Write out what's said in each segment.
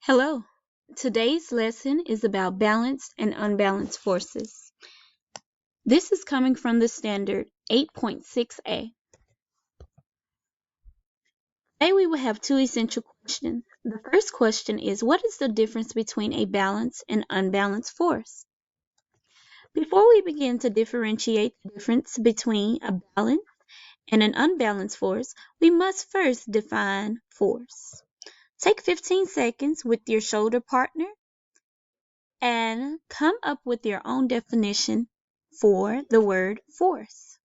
Hello. Today's lesson is about balanced and unbalanced forces. This is coming from the standard 8.6a. Today we will have two essential questions. The first question is, what is the difference between a balanced and unbalanced force? Before we begin to differentiate the difference between a balanced and an unbalanced force, we must first define force. Take 15 seconds with your shoulder partner and come up with your own definition for the word force.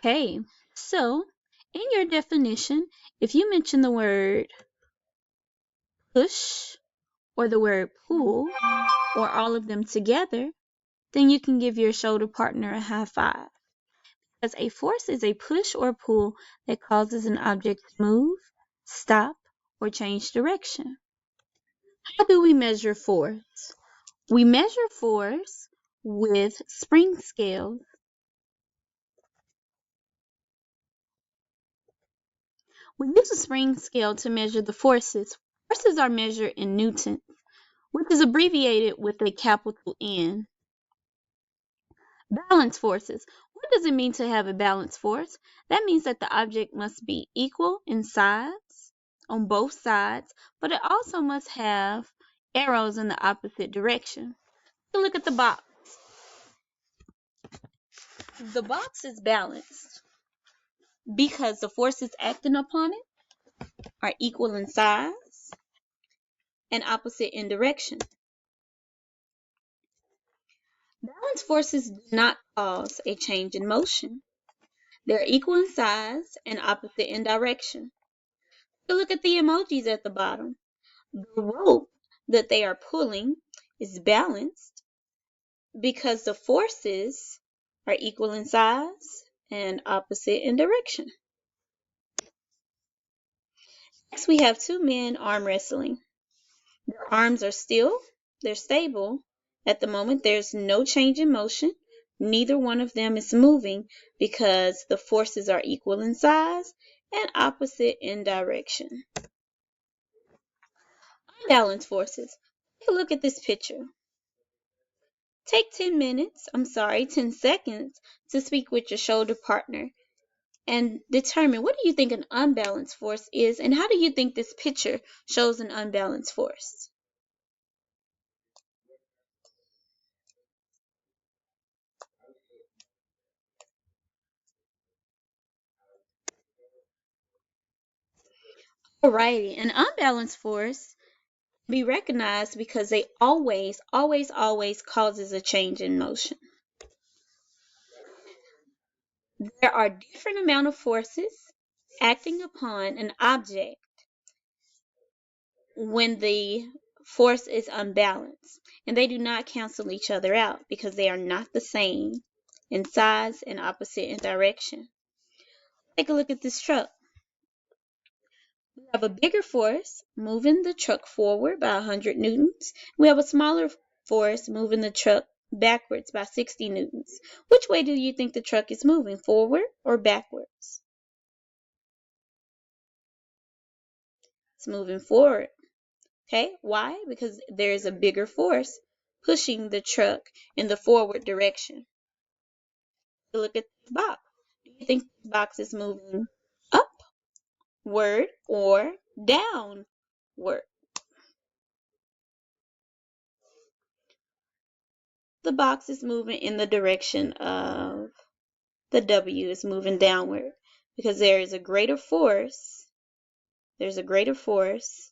Okay, so in your definition, if you mention the word push or the word pull or all of them together, then you can give your shoulder partner a high five. Because a force is a push or pull that causes an object to move, stop, or change direction. How do we measure force? We measure force with spring scales. We use a spring scale to measure the forces. Forces are measured in newtons, which is abbreviated with a capital N. Balance forces. What does it mean to have a balanced force? That means that the object must be equal in size on both sides, but it also must have arrows in the opposite direction. Look at the box. The box is balanced because the forces acting upon it are equal in size and opposite in direction. Balanced forces do not cause a change in motion. They're equal in size and opposite in direction. So look at the emojis at the bottom. The rope that they are pulling is balanced because the forces are equal in size and opposite in direction. Next, we have two men arm wrestling. Their arms are still, they're stable. At the moment, there's no change in motion. Neither one of them is moving because the forces are equal in size and opposite in direction. Unbalanced forces. Take a look at this picture. Take 10 seconds to speak with your shoulder partner and determine, what do you think an unbalanced force is, and how do you think this picture shows an unbalanced force? Alrighty, an unbalanced force be recognized because they always causes a change in motion. There are different amount of forces acting upon an object when the force is unbalanced, and they do not cancel each other out because they are not the same in size and opposite in direction. Take a look at this truck. We have a bigger force moving the truck forward by 100 newtons. We have a smaller force moving the truck backwards by 60 newtons. Which way do you think the truck is moving, forward or backwards? It's moving forward. Okay, why? Because there's a bigger force pushing the truck in the forward direction. Look at this box. Do you think this box is moving upward or downward? The box is moving in the direction of the W, is moving downward because there is a greater force. There's a greater force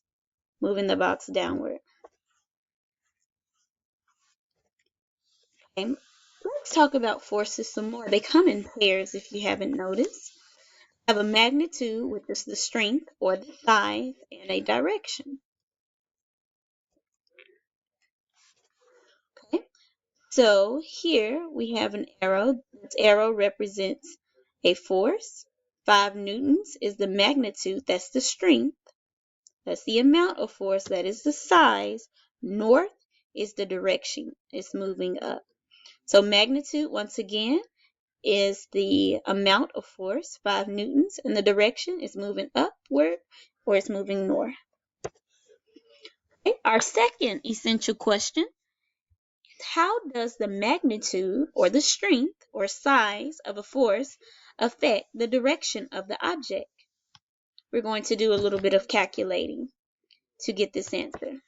moving the box downward. Okay, let's talk about forces some more. They come in pairs if you haven't noticed. Have a magnitude, which is the strength or the size, and a direction. Okay, so here we have an arrow. This arrow represents a force. 5 newtons is the magnitude, that's the strength. That's the amount of force, that is the size, north is the direction it's moving up. So magnitude, once again, is the amount of force, 5 newtons, and the direction is moving upward or it's moving north. Okay. Our second essential question: how does the magnitude or the strength or size of a force affect the direction of the object? We're going to do a little bit of calculating to get this answer.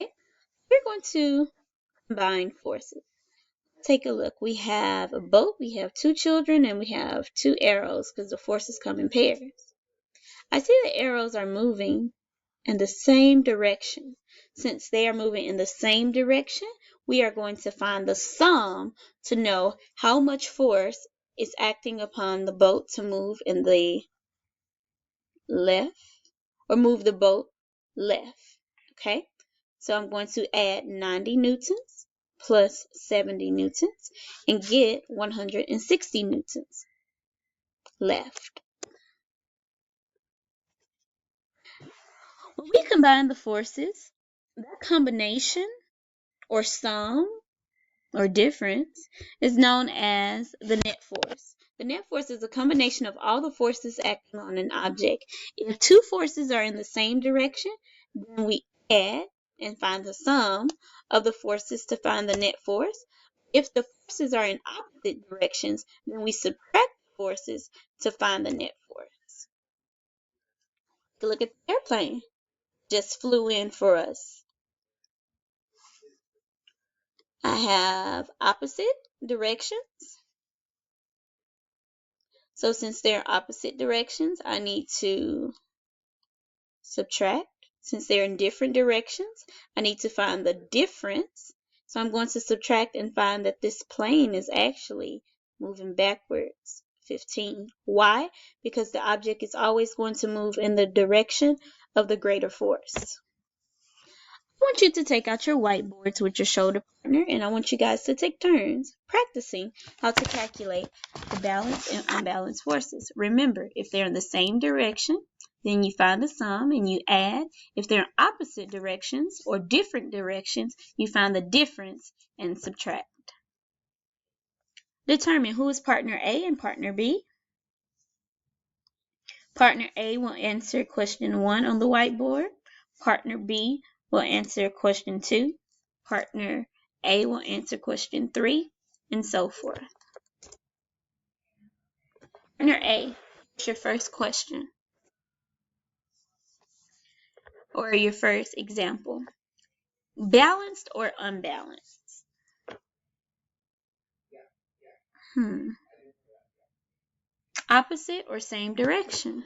Okay. We're going to combine forces. Take a look. We have a boat, we have 2 children, and we have 2 arrows because the forces come in pairs. I see the arrows are moving in the same direction. Since they are moving in the same direction, we are going to find the sum to know how much force is acting upon the boat to move in the left, or move the boat left. Okay, so I'm going to add 90 newtons plus 70 newtons and get 160 newtons left. When we combine the forces, that combination or sum or difference is known as the net force. The net force is a combination of all the forces acting on an object. If 2 forces are in the same direction, then we add and find the sum of the forces to find the net force. If the forces are in opposite directions, then we subtract the forces to find the net force. Look at the airplane. Just flew in for us. I have opposite directions. So since they're opposite directions, I need to subtract. Since they're in different directions, I need to find the difference. So I'm going to subtract and find that this plane is actually moving backwards 15. Why? Because the object is always going to move in the direction of the greater force. I want you to take out your whiteboards with your shoulder partner, and I want you guys to take turns practicing how to calculate the balanced and unbalanced forces. Remember, if they're in the same direction, then you find the sum and you add. If they're in opposite directions or different directions, you find the difference and subtract. Determine who is partner A and partner B. Partner A will answer question 1 on the whiteboard. Partner B will answer question 2. Partner A will answer question 3, and so forth. Partner A, what's your first question? Or your first example? Balanced or unbalanced? Opposite or same direction?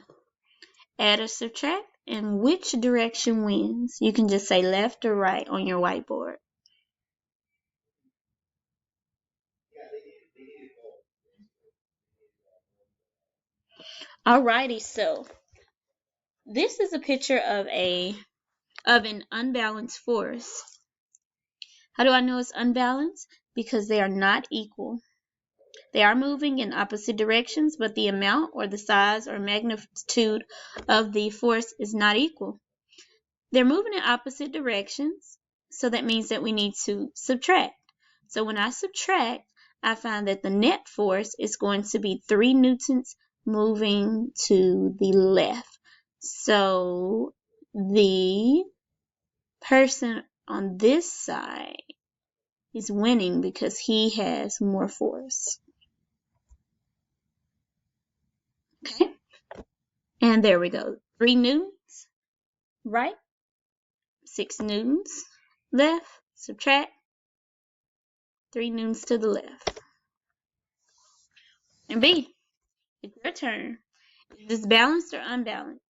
Add or subtract, and which direction wins? You can just say left or right on your whiteboard. Alrighty, so this is a picture of an unbalanced force. How do I know it's unbalanced? Because they are not equal. They are moving in opposite directions, but the amount or the size or magnitude of the force is not equal. They're moving in opposite directions, so that means that we need to subtract. So when I subtract, I find that the net force is going to be 3 newtons moving to the left. So the person on this side is winning because he has more force. Okay? And there we go. 3 newtons, right? 6 newtons left. Subtract. 3 newtons to the left. And B, it's your turn. Is this balanced or unbalanced?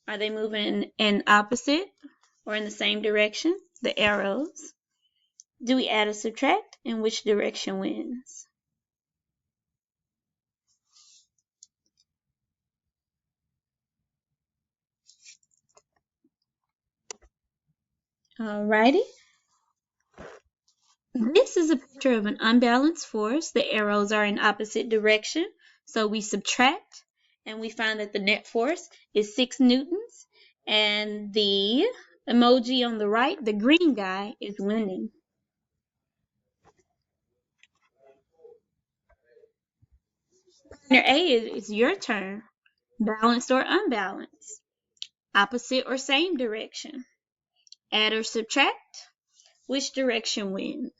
Are they moving in opposite or in the same direction? The arrows. Do we add or subtract? And which direction wins? Alrighty. This is a picture of an unbalanced force. The arrows are in opposite direction. So we subtract and we find that the net force is 6 newtons. And the emoji on the right, the green guy, is winning. Partner A is your turn. Balanced or unbalanced? Opposite or same direction? Add or subtract? Which direction wins?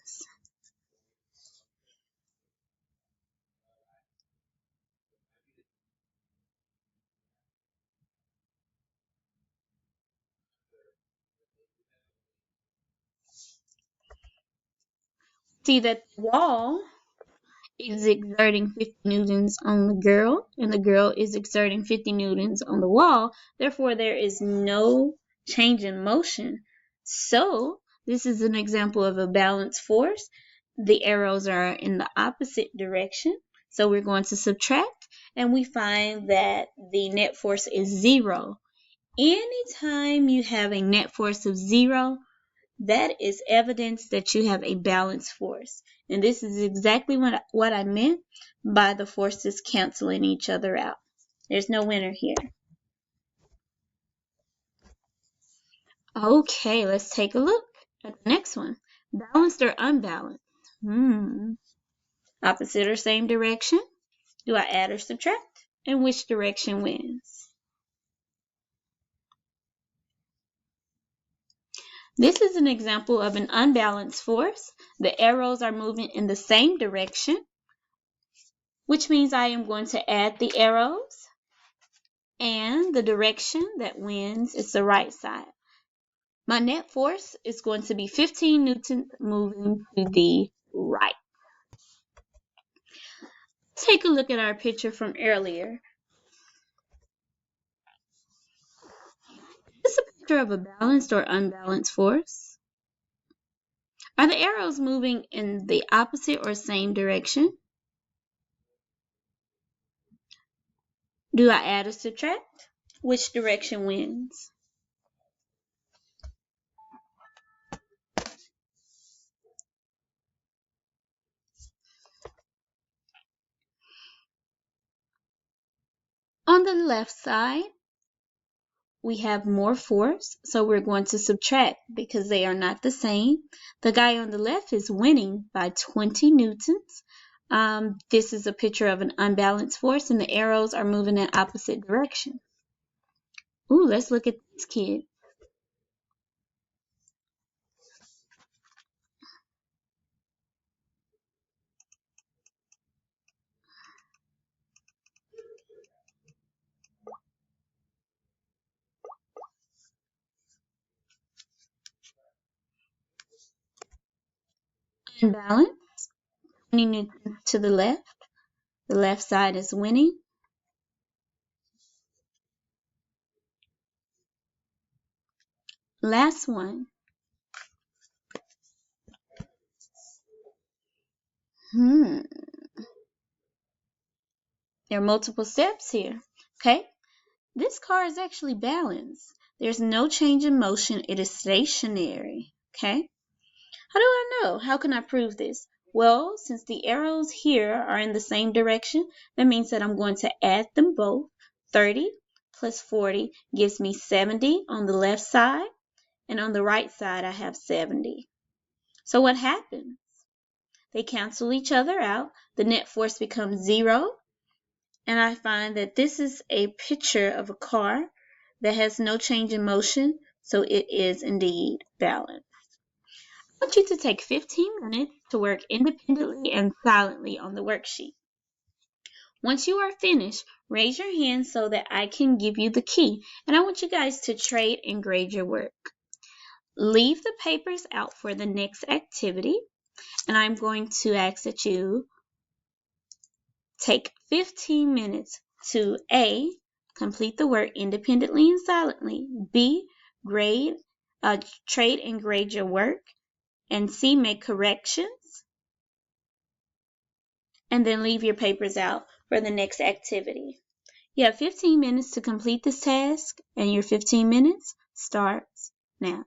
See that the wall is exerting 50 newtons on the girl, and the girl is exerting 50 newtons on the wall. Therefore, there is no change in motion. So, this is an example of a balanced force. The arrows are in the opposite direction. So, we're going to subtract, and we find that the net force is 0. Anytime you have a net force of 0, that is evidence that you have a balanced force. And this is exactly what I meant by the forces canceling each other out. There's no winner here. Okay, let's take a look at the next one. Balanced or unbalanced? Opposite or same direction? Do I add or subtract? And which direction wins? This is an example of an unbalanced force. The arrows are moving in the same direction, which means I am going to add the arrows, and the direction that wins is the right side. My net force is going to be 15 newtons moving to the right. Take a look at our picture from earlier. Is this a picture of a balanced or unbalanced force? Are the arrows moving in the opposite or same direction? Do I add or subtract? Which direction wins? On the left side, we have more force, so we're going to subtract because they are not the same. The guy on the left is winning by 20 newtons. This is a picture of an unbalanced force, and the arrows are moving in opposite direction. Ooh, let's look at this kid. Unbalanced, 20 newtons to the left. The left side is winning. Last one. There are multiple steps here. Okay, this car is actually balanced. There's no change in motion. It is stationary. Okay, how do I know? How can I prove this? Well, since the arrows here are in the same direction, that means that I'm going to add them both. 30 plus 40 gives me 70 on the left side, and on the right side I have 70. So what happens? They cancel each other out. The net force becomes 0, and I find that this is a picture of a car that has no change in motion, so it is indeed balanced. I want you to take 15 minutes to work independently and silently on the worksheet. Once you are finished, raise your hand so that I can give you the key, and I want you guys to trade and grade your work. Leave the papers out for the next activity, and I'm going to ask that you take 15 minutes to A, complete the work independently and silently, B, trade and grade your work, and C, make corrections, and then leave your papers out for the next activity. You have 15 minutes to complete this task, and your 15 minutes starts now.